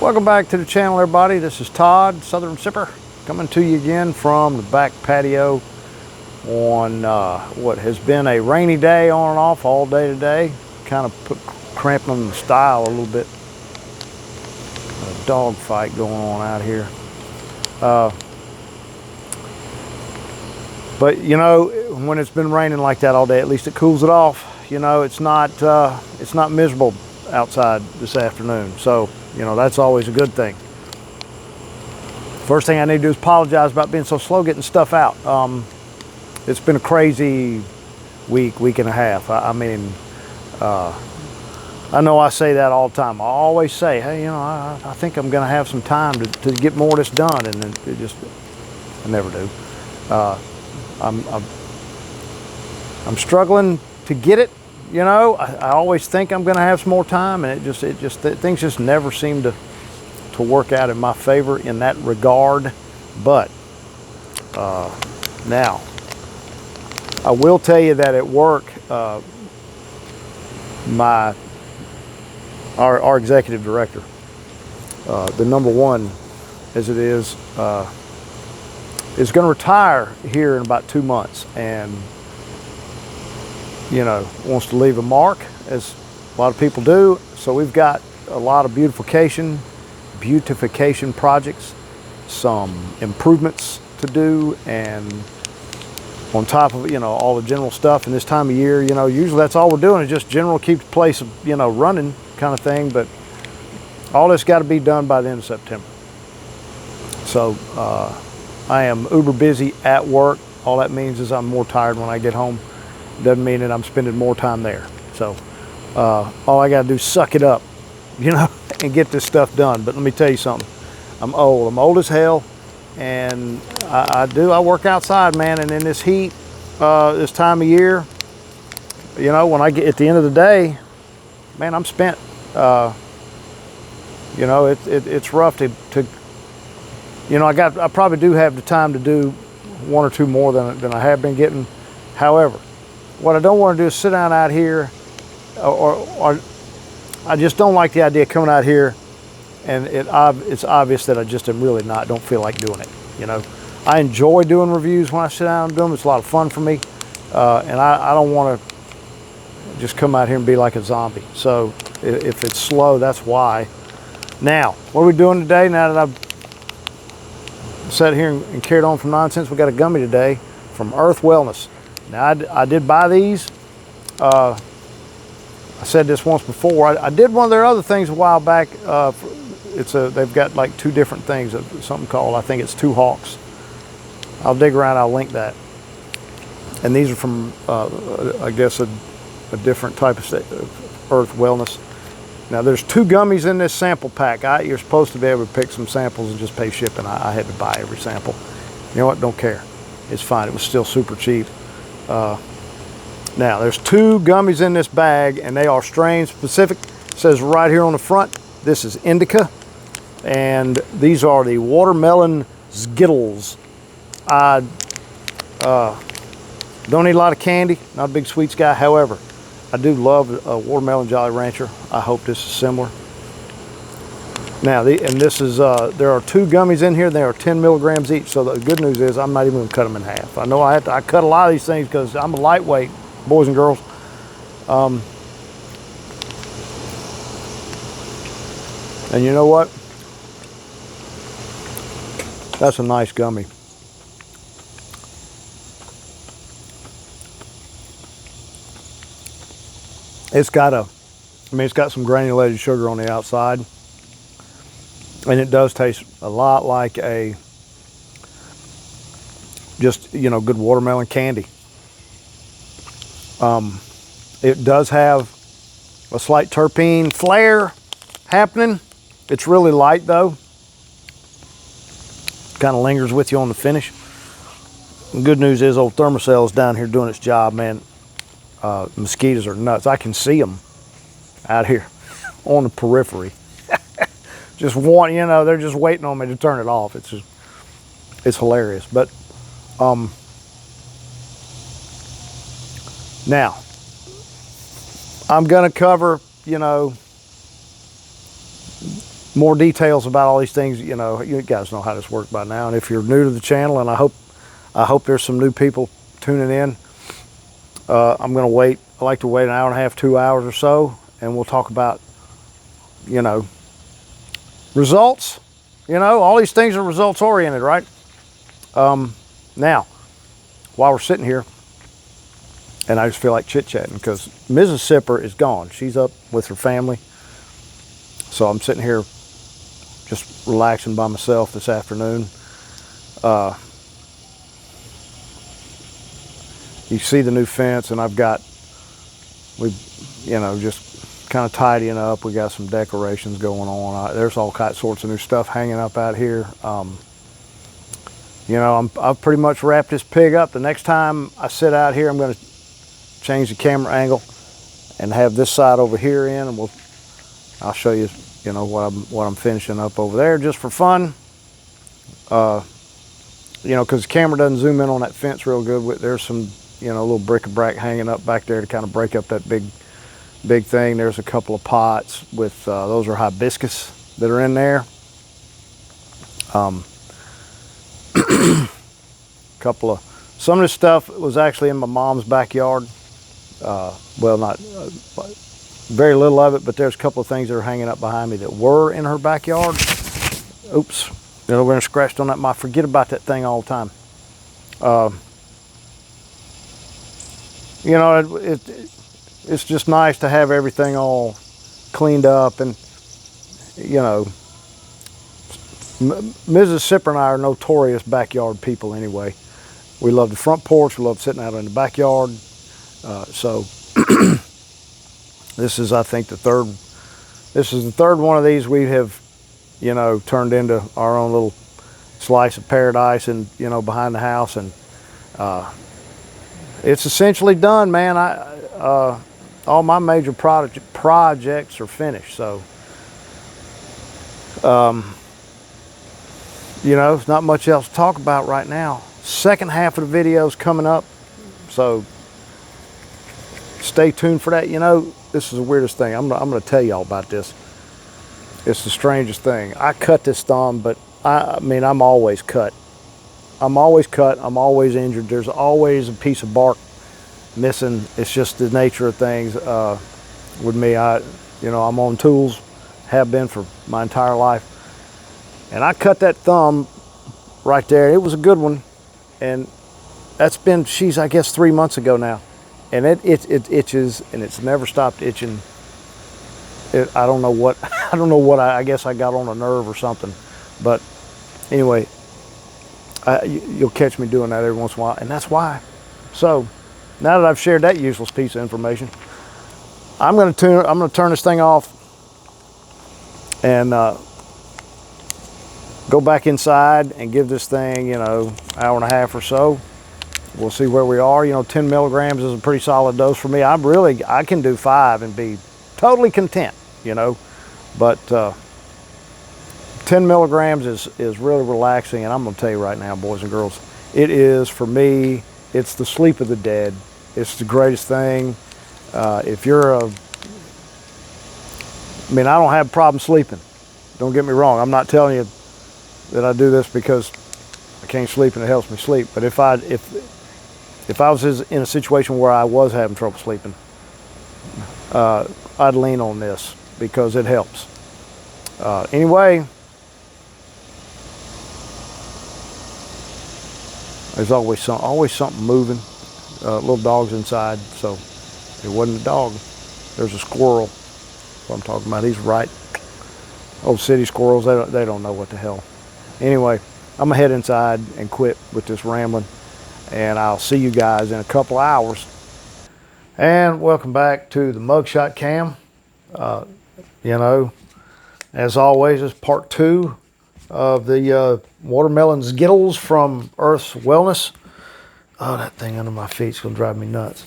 Welcome back to the channel, everybody. This is Todd, Southern Sipper, coming to you again from the back patio on what has been a rainy day on and off all day today. Kind of cramping the style a little bit. A dog fight going on out here. But you know, when it's been raining like that all day, at least it cools it off. You know, it's not miserable outside this afternoon. So, you know, that's always a good thing. First thing I need to do is apologize about being so slow getting stuff out. It's been a crazy week and a half. I mean, I know I say that all the time. I always say, hey, you know, I think I'm going to have some time to get more of this done, and then I never do. I'm struggling to get it. You know, I always think I'm going to have some more time, and things just never seem to work out in my favor in that regard. But now, I will tell you that at work, our executive director, the number one, as it is going to retire here in about 2 months, and you know, wants to leave a mark, as a lot of people do. So we've got a lot of beautification projects, some improvements to do, and on top of, you know, all the general stuff. And this time of year, you know, usually that's all we're doing is just general keep the place, you know, running kind of thing. But all this got to be done by the end of September. So I am uber busy at work. All that means is I'm more tired when I get home. Doesn't mean that I'm spending more time there. So all I got to do is suck it up, you know, and get this stuff done. But let me tell you something. I'm old as hell, and I work outside, man. And in this heat, this time of year, you know, when I get at the end of the day, man, I'm spent. You know, it's rough to you know, I probably do have the time to do one or two more than I have been getting. However, what I don't want to do is sit down out here, or I just don't like the idea of coming out here, and it's obvious that I just am really don't feel like doing it. You know, I enjoy doing reviews when I sit down and do them. It's a lot of fun for me, and I don't want to just come out here and be like a zombie. So if it's slow, that's why. Now, what are we doing today? Now that I've sat here and carried on from nonsense, we got a gummy today from Earth Wellness. Now, I did buy these. I said this once before. I did one of their other things a while back. They've got like two different things, something called, I think it's Two Hawks. I'll dig around, I'll link that. And these are from, I guess, a different type of Earth Wellness. Now, there's 2 gummies in this sample pack. You're supposed to be able to pick some samples and just pay shipping. I had to buy every sample. You know what? Don't care. It's fine. It was still super cheap. Now, there's 2 gummies in this bag, and they are strain specific. It says right here on the front, this is indica, and these are the watermelon zkittles. I don't eat a lot of candy, not a big sweets guy. However, I do love a watermelon Jolly Rancher. I hope this is similar. Now, this is there are 2 gummies in here. They are 10 milligrams each. So the good news is I'm not even going to cut them in half. I know I cut a lot of these things because I'm a lightweight, boys and girls. And you know what? That's a nice gummy. It's got some granulated sugar on the outside. And it does taste a lot like just, you know, good watermelon candy. It does have a slight terpene flair happening. It's really light though. Kind of lingers with you on the finish. The good news is old Thermacell is down here doing its job, man. Mosquitoes are nuts. I can see them out here on the periphery. Just want, you know, they're just waiting on me to turn it off. It's hilarious. But now I'm gonna cover, you know, more details about all these things, you know, you guys know how this works by now. And if you're new to the channel, and I hope there's some new people tuning in, I'm going to wait. I like to wait an hour and a half, 2 hours or so, and we'll talk about, you know, results. You know, all these things are results oriented, right? Now, while we're sitting here, and I just feel like chit-chatting because Mrs. Sipper is gone. She's up with her family. So I'm sitting here just relaxing by myself this afternoon. You see the new fence, and you know, just kind of tidying up. We got some decorations going on. There's all sorts of new stuff hanging up out here. You know, I've pretty much wrapped this pig up. The next time I sit out here, I'm going to change the camera angle and have this side over here in, and I'll show you, you know, what I'm finishing up over there just for fun. You know, because the camera doesn't zoom in on that fence real good. There's some, you know, little bric-a-brac hanging up back there to kind of break up that big thing. There's a couple of pots with those are hibiscus that are in there. Some of this stuff was actually in my mom's backyard. Well, not very little of it, but there's a couple of things that are hanging up behind me that were in her backyard. Oops, you know, we're scratched on that. I forget about that thing all the time. You know, it's just nice to have everything all cleaned up, and you know, Mrs. Sipper and I are notorious backyard people anyway. We love the front porch. We love sitting out in the backyard. So this is, I think, the third one of these we have, you know, turned into our own little slice of paradise, and you know, behind the house, and it's essentially done, man. All my major projects are finished, so you know, there's not much else to talk about right now. Second half of the video is coming up, so stay tuned for that. You know, this is the weirdest thing. I'm going to tell y'all about this. It's the strangest thing. I cut this thumb, but I mean, I'm always cut. I'm always cut. I'm always injured. There's always a piece of bark missing. It's just the nature of things. With me, you know, I'm on tools, have been for my entire life. And I cut that thumb right there. It was a good one. And that's been, I guess 3 months ago now. And it itches, and it's never stopped itching. I don't know what, I guess I got on a nerve or something. But anyway, you'll catch me doing that every once in a while, and that's why. So now that I've shared that useless piece of information, I'm going to turn this thing off and go back inside and give this thing, you know, hour and a half or so. We'll see where we are. You know, 10 milligrams is a pretty solid dose for me. I can do 5 and be totally content, you know. But 10 milligrams is really relaxing, and I'm going to tell you right now, boys and girls, it is, for me, it's the sleep of the dead. It's the greatest thing. If you're I mean, I don't have a problem sleeping. Don't get me wrong. I'm not telling you that I do this because I can't sleep and it helps me sleep. But if I was in a situation where I was having trouble sleeping, I'd lean on this because it helps. Anyway, there's always something moving. Little dogs inside, so it wasn't a dog. There's a squirrel. That's what I'm talking about. He's right. Old city squirrels, they don't know what the hell. Anyway, I'm gonna head inside and quit with this rambling, and I'll see you guys in a couple hours. And welcome back to the mugshot cam. You know, as always, it's part 2 of the watermelon zkittles from Earth's Wellness. Oh, that thing under my feet's gonna drive me nuts.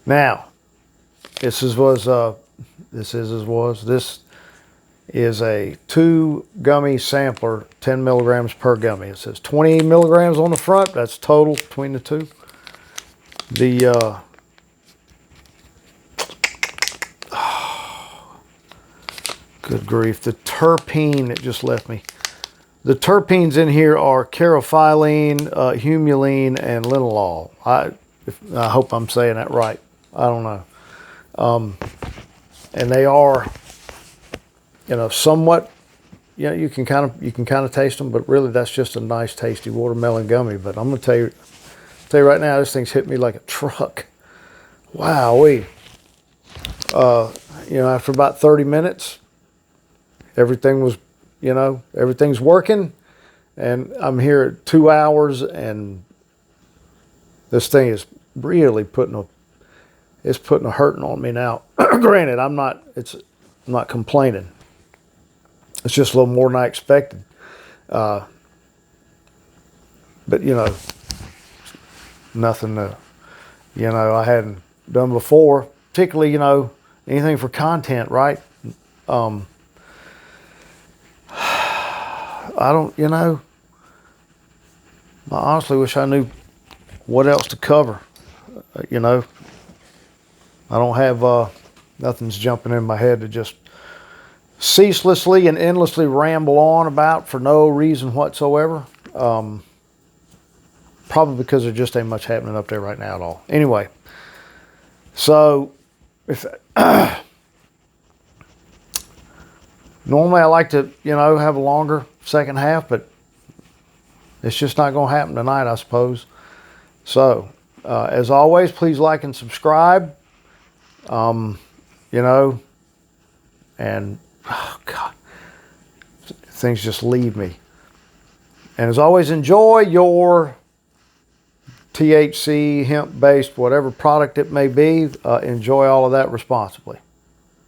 Now, this is a 2 gummy sampler, 10 milligrams per gummy. It says 20 milligrams on the front. That's total between the two. Good grief, the terpene, it just left me. The terpenes in here are caryophyllene, humulene, and linalool. I hope I'm saying that right. I don't know. And they are, you know, somewhat, you know, you can kind of taste them, but really that's just a nice tasty watermelon gummy. But I'm gonna tell you right now, this thing's hit me like a truck. Wowee. You know, after about 30 minutes, everything was, you know, everything's working, and I'm here at 2 hours, and this thing is really putting a hurting on me now. Granted, I'm not complaining. It's just a little more than I expected. But you know, nothing you know, I hadn't done before, particularly, you know, anything for content, right? I don't, you know, I honestly wish I knew what else to cover. You know, I don't have, nothing's jumping in my head to just ceaselessly and endlessly ramble on about for no reason whatsoever. Probably because there just ain't much happening up there right now at all. Anyway, so if normally I like to, you know, have a longer second half, but it's just not going to happen tonight, I suppose. So, as always, please like and subscribe. You know, and oh God, things just leave me. And as always, enjoy your THC, hemp-based, whatever product it may be. Enjoy all of that responsibly.